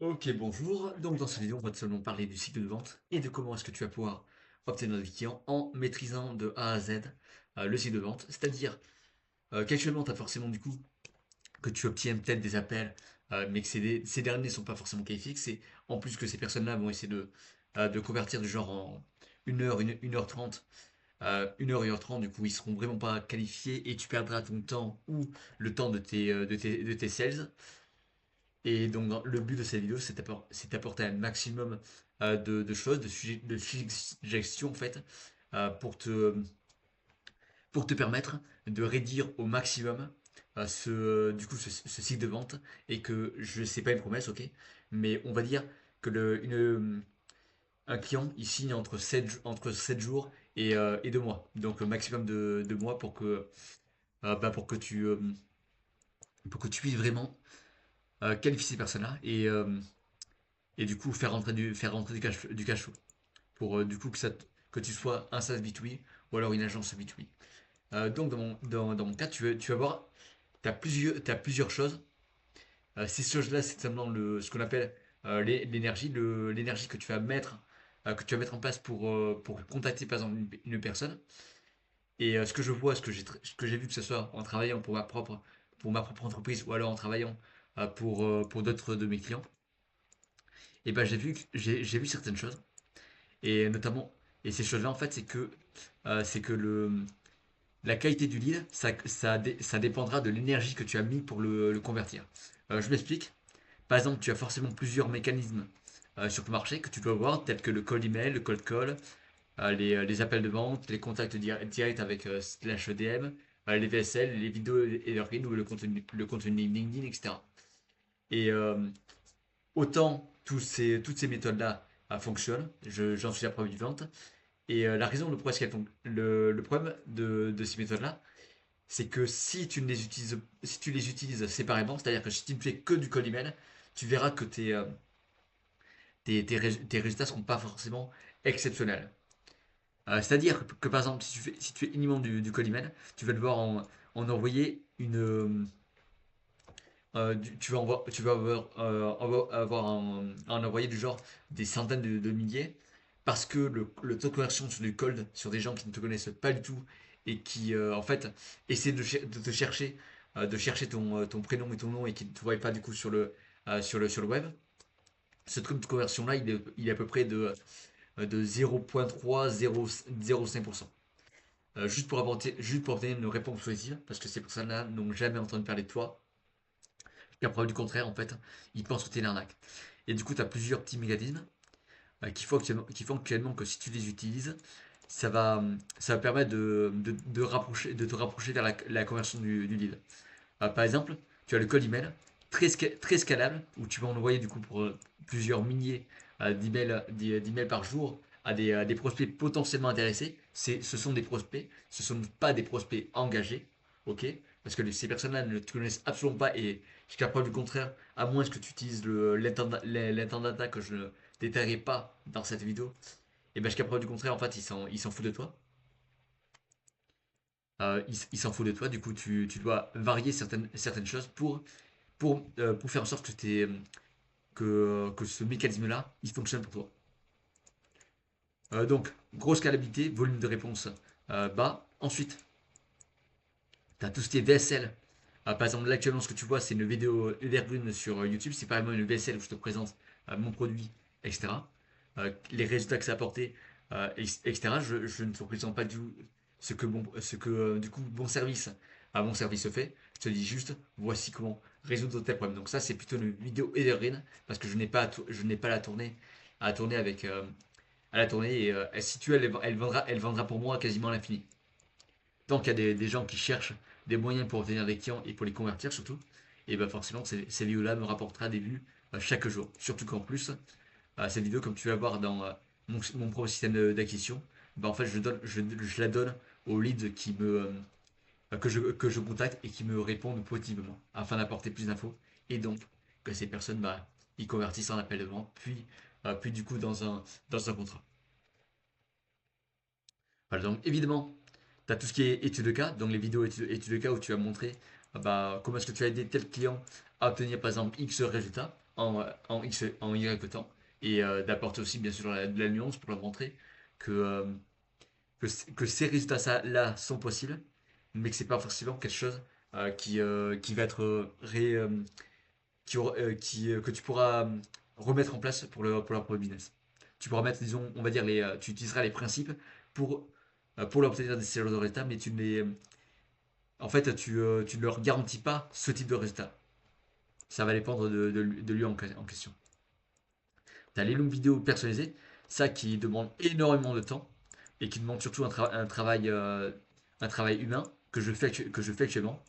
Ok, bonjour. Donc dans cette vidéo, on va seulement parler du cycle de vente et de comment est-ce que tu vas pouvoir obtenir des clients en maîtrisant de A à Z le cycle de vente. C'est-à-dire qu'actuellement, tu as forcément du coup que tu obtiens peut-être des appels, mais que ces derniers ne sont pas forcément qualifiés. C'est en plus que ces personnes-là vont essayer de convertir du genre en 1 heure, 1 heure 30, 1 heure, 1 heure 30, du coup, ils seront vraiment pas qualifiés et tu perdras ton temps ou le temps de tes sales. Et donc, le but de cette vidéo, c'est d'apporter un maximum de choses, de suggestions en fait, euh, pour te, pour te permettre de réduire au maximum ce cycle de vente. Et que je sais pas une promesse, ok, mais on va dire que un client il signe entre 7 jours et 2 mois. Donc, maximum de mois pour que tu puisses vraiment qualifier ces personnes-là et du coup faire rentrer du cash flow pour du coup que tu sois un SaaS B2B ou alors une agence B2B. Donc dans mon cas, tu vas voir, t'as plusieurs choses. Ces choses-là, c'est simplement ce qu'on appelle l'énergie que tu vas mettre en place pour contacter par exemple une personne. Et ce que je vois, ce que j'ai vu, que ce soit en travaillant pour ma propre entreprise ou alors en travaillant pour d'autres de mes clients, et ben j'ai vu certaines choses. Et notamment, et ces choses-là, en fait, c'est que la qualité du lead, ça dépendra de l'énergie que tu as mis pour le convertir. Je m'explique. Par exemple, tu as forcément plusieurs mécanismes sur ton marché que tu peux avoir, tels que le cold email, le cold call, les appels de vente, les contacts directs avec slash EDM, les VSL, les vidéos et leur ou le contenu LinkedIn, etc. Et autant toutes ces méthodes-là fonctionnent, j'en suis la preuve vivante. Et la raison pourquoi est-ce le problème de ces méthodes-là, c'est que si tu les utilises séparément, c'est-à-dire que si tu ne fais que du cold email, tu verras que tes résultats ne seront pas forcément exceptionnels. C'est-à-dire que, par exemple, si tu fais uniquement du cold email, tu vas devoir en envoyer tu vas avoir en envoyer du genre des centaines de milliers parce que le taux de conversion sur du cold, sur des gens qui ne te connaissent pas du tout et qui en fait essaient de te chercher, de chercher ton prénom et ton nom et qui ne te voient pas du coup sur le web. Ce truc de conversion là, il est à peu près de 0,3-0,05%. Juste pour obtenir une réponse positive, parce que ces personnes-là n'ont jamais entendu parler de toi, la preuve du contraire, en fait, ils pensent que tu es une arnaque. Et du coup, tu as plusieurs petits mécanismes qui font actuellement que si tu les utilises, ça va permettre de te rapprocher vers la conversion du lead. Par exemple, tu as le code email très scalable où tu vas envoyer du coup pour plusieurs milliers d'emails par jour à des prospects potentiellement intéressés. Ce sont des prospects, ce ne sont pas des prospects engagés, ok? Parce que ces personnes-là ne te connaissent absolument pas et jusqu'à preuve du contraire, à moins que tu utilises l'intendata que je ne détaillerai pas dans cette vidéo, et bien jusqu'à preuve du contraire, en fait, ils s'en foutent de toi. Ils s'en foutent de toi, du coup, tu dois varier certaines choses pour faire en sorte que ce mécanisme-là, il fonctionne pour toi. Donc, grosse scalabilité, volume de réponse bas. Ensuite, tu as tout ce qui est VSL. Par exemple, là, actuellement, ce que tu vois, c'est une vidéo Evergreen sur YouTube. C'est pas vraiment une VSL où je te présente mon produit, etc. Les résultats que ça a apporté, etc. Je ne te présente pas du tout ce que du coup, bon service fait. Je te dis juste, voici comment résoudre tel problème. Donc ça, c'est plutôt une vidéo Evergreen parce que je n'ai pas à tourner à la tourner et si tu elle vendra pour moi quasiment à l'infini. Tant qu'il y a des gens qui cherchent des moyens pour obtenir des clients et pour les convertir surtout, et ben forcément ces vidéos-là me rapportera des vues chaque jour. Surtout qu'en plus, cette vidéo, comme tu vas voir dans mon propre système d'acquisition, ben en fait je la donne aux leads que je contacte et qui me répondent positivement afin d'apporter plus d'infos et donc que ces personnes ils convertissent en appel de vente puis du coup dans un contrat. Voilà, donc évidemment, tu as tout ce qui est études de cas, donc les vidéos études de cas où tu vas montrer comment est-ce que tu as aidé tel client à obtenir par exemple X résultats. en Y temps, et d'apporter aussi bien sûr de la nuance pour leur montrer que, que ces résultats-là sont possibles, mais que c'est pas forcément quelque chose qui va être que tu pourras remettre en place pour leur propre business. Tu pourras mettre, disons, on va dire, tu utiliseras les principes pour leur obtenir des séjours de résultats, mais en fait, tu ne leur garantis pas ce type de résultat. Ça va dépendre de lui en question. Tu as les longues vidéos personnalisées, ça qui demande énormément de temps et qui demande surtout un travail humain que je fais actuellement.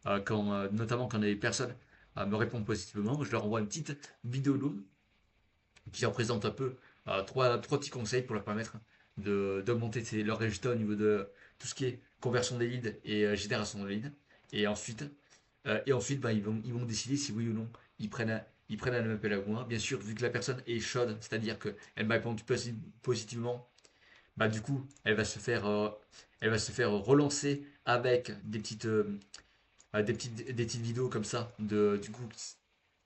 Notamment quand les personnes me répondent positivement, je leur envoie une petite vidéo longue qui représente un peu trois petits conseils pour leur permettre d'augmenter leurs résultats au niveau de tout ce qui est conversion des leads et génération de leads. Et ensuite, bah, ils vont décider si oui ou non ils prennent un appel à moi. Bien sûr, vu que la personne est chaude, c'est-à-dire qu'elle m'a répondu positivement, bah, du coup, elle va se faire relancer avec des petites vidéos comme ça. Du coup,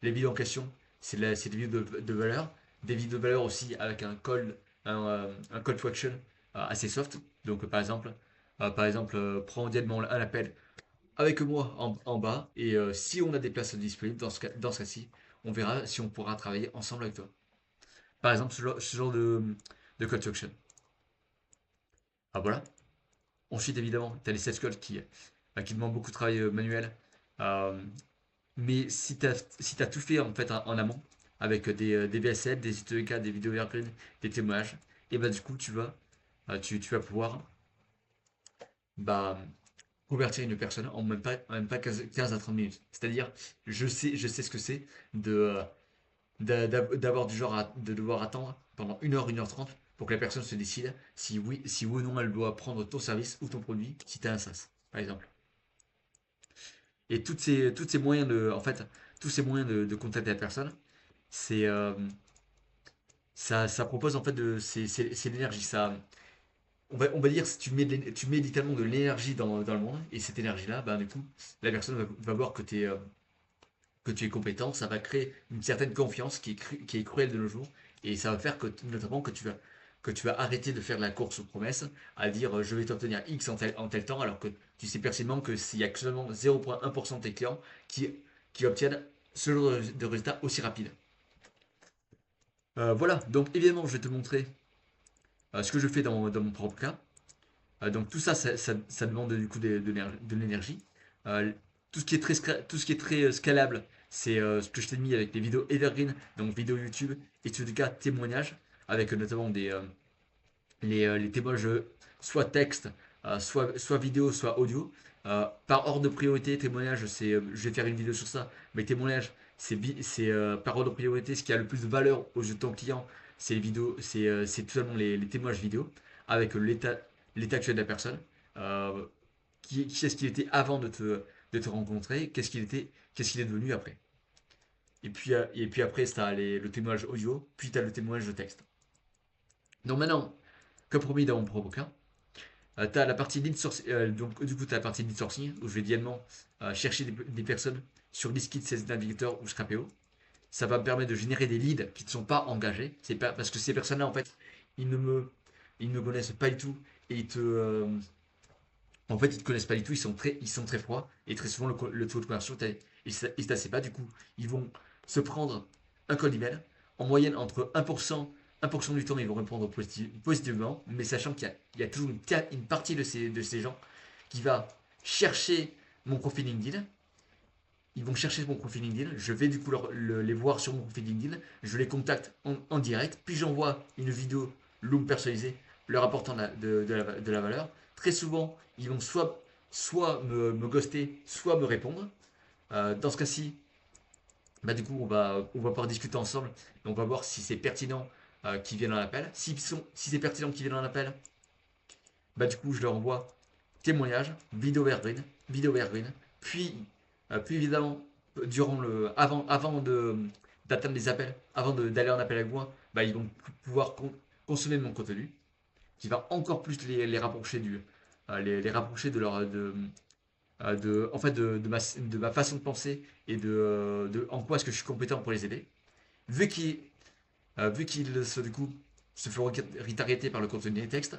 les vidéos en question, c'est des vidéos de valeur. Des vidéos de valeur aussi avec un call to action assez soft. Donc, par exemple prends directement un appel avec moi en bas. Et si on a des places disponibles dans ce cas-ci, on verra si on pourra travailler ensemble avec toi. Par exemple, ce genre de call to action. Ah voilà. Ensuite, évidemment, tu as les sales calls qui demandent beaucoup de travail manuel. Euh, Mais si t'as tout fait en fait en amont, avec des VSL, des ITEK, des vidéos evergreen, des témoignages, et bah du coup tu vas pouvoir bah, convertir une personne en même pas 15 à 30 minutes. C'est-à-dire, je sais ce que c'est d'avoir du genre de devoir attendre pendant 1 heure pour que la personne se décide si oui ou non elle doit prendre ton service ou ton produit si tu as un SaaS, par exemple. Et toutes ces moyens en fait, tous ces moyens de contacter la personne, c'est ça propose en fait c'est l'énergie. On va dire si tu mets littéralement de l'énergie dans le monde et cette énergie là, ben, du coup la personne va voir que tu es compétent, ça va créer une certaine confiance qui est cruelle de nos jours et ça va faire notamment que tu vas arrêter de faire de la course aux promesses à dire je vais t'obtenir X en tel temps alors que tu sais pertinemment que s'il y a que seulement 0,1% de tes clients qui obtiennent ce genre de résultats aussi rapides. Voilà, donc évidemment je vais te montrer ce que je fais dans mon propre cas. Donc tout ça, ça demande du coup de l'énergie. Euh, tout ce qui est très scalable, c'est ce que je t'ai mis avec les vidéos evergreen, donc vidéos YouTube, et tout cas témoignages, avec notamment les témoignages soit texte, soit vidéo, soit audio. Par ordre de priorité, témoignages, je vais faire une vidéo sur ça, mais témoignages, c'est par ordre de priorité, ce qui a le plus de valeur aux yeux de ton client, c'est les vidéos, c'est tout simplement les témoignages vidéo, avec l'état actuel de la personne, euh, qui est-ce qu'il était avant de te rencontrer, qu'est-ce qu'il est devenu après. Et puis après, tu as le témoignage audio, puis tu as le témoignage de texte. Donc maintenant, comme promis dans mon propre cas, tu as la partie lead sourcing, donc du coup tu as la partie lead sourcing où je vais également chercher des personnes sur Liskit, Sales Navigator ou Scrapeo. Ça va me permettre de générer des leads qui ne sont pas engagés. C'est pas parce que ces personnes-là en fait, ils ne me ils ne me connaissent pas du tout et en fait ils te connaissent pas du tout. Ils sont très froids et très souvent le taux de conversion est assez bas. Du coup, ils vont se prendre un call email en moyenne entre 1% du temps, ils vont répondre positivement, mais sachant il y a toujours une partie de ces gens qui va chercher mon profil LinkedIn. Ils vont chercher mon profil LinkedIn. Je vais du coup les voir sur mon profil LinkedIn. Je les contacte en direct. Puis j'envoie une vidéo loom personnalisée leur apportant de la valeur. Très souvent, ils vont soit me ghoster, soit me répondre. Dans ce cas-ci, bah, du coup, on va pouvoir discuter ensemble. Et on va voir si c'est pertinent qu'ils viennent en appel. Si c'est pertinent qu'ils viennent en appel, bah, du coup, je leur envoie témoignage, vidéo evergreen. Puis évidemment, avant d'atteindre les appels, d'aller en appel avec moi, bah, ils vont pouvoir consommer mon contenu, qui va encore plus les rapprocher les rapprocher en fait de ma façon de penser et en quoi est-ce que je suis compétent pour les aider. vu qu'ils du coup, se feront retargeter par le contenu des textes,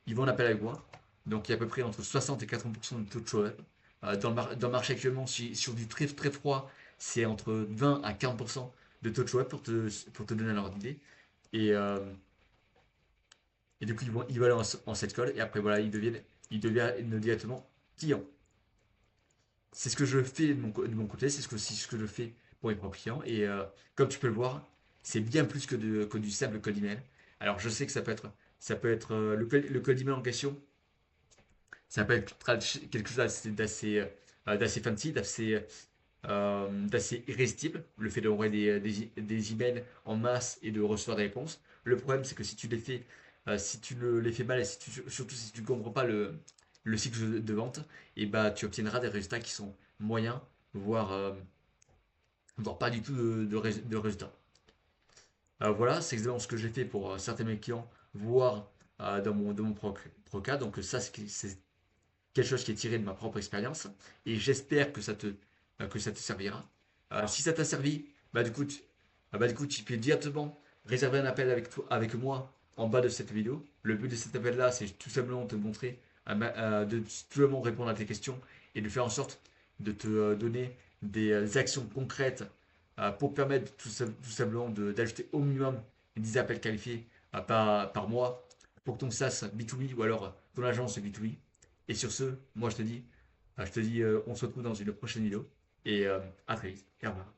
ils vont en appel avec moi. Donc il y a à peu près entre 60 et 80% de taux de show-up. Dans le marché actuellement, sur du très, très froid, c'est entre 20 à 40% de taux de show-up pour te donner un ordre d'idée. Et, euh, et du coup, ils vont aller en cette call et après, voilà, ils deviennent directement clients. C'est ce que je fais de mon côté, c'est ce que je fais pour mes propres clients. Et comme tu peux le voir, c'est bien plus que du simple code email. Alors je sais que ça peut être le code email en question, ça peut être quelque chose d'assez fancy, d'assez irrésistible, le fait d'envoyer des emails en masse et de recevoir des réponses. Le problème, c'est que si tu les fais mal et surtout si tu ne comprends pas le cycle de vente, et bah, tu obtiendras des résultats qui sont moyens, voire, voire pas du tout de résultats. Voilà, c'est exactement ce que j'ai fait pour certains de mes clients, voire dans mon propre cas. Donc ça, c'est quelque chose qui est tiré de ma propre expérience et j'espère que ça te servira. Si ça t'a servi, bah, du coup, tu peux directement réserver un appel avec moi en bas de cette vidéo. Le but de cet appel-là, c'est tout simplement de te montrer, de tout simplement répondre à tes questions et de faire en sorte de te donner des actions concrètes pour permettre tout simplement d'ajouter au minimum 10 appels qualifiés par mois pour ton SaaS B2B ou alors ton agence B2B. Et sur ce, moi je te dis, on se retrouve dans une prochaine vidéo et à très vite. Et au revoir.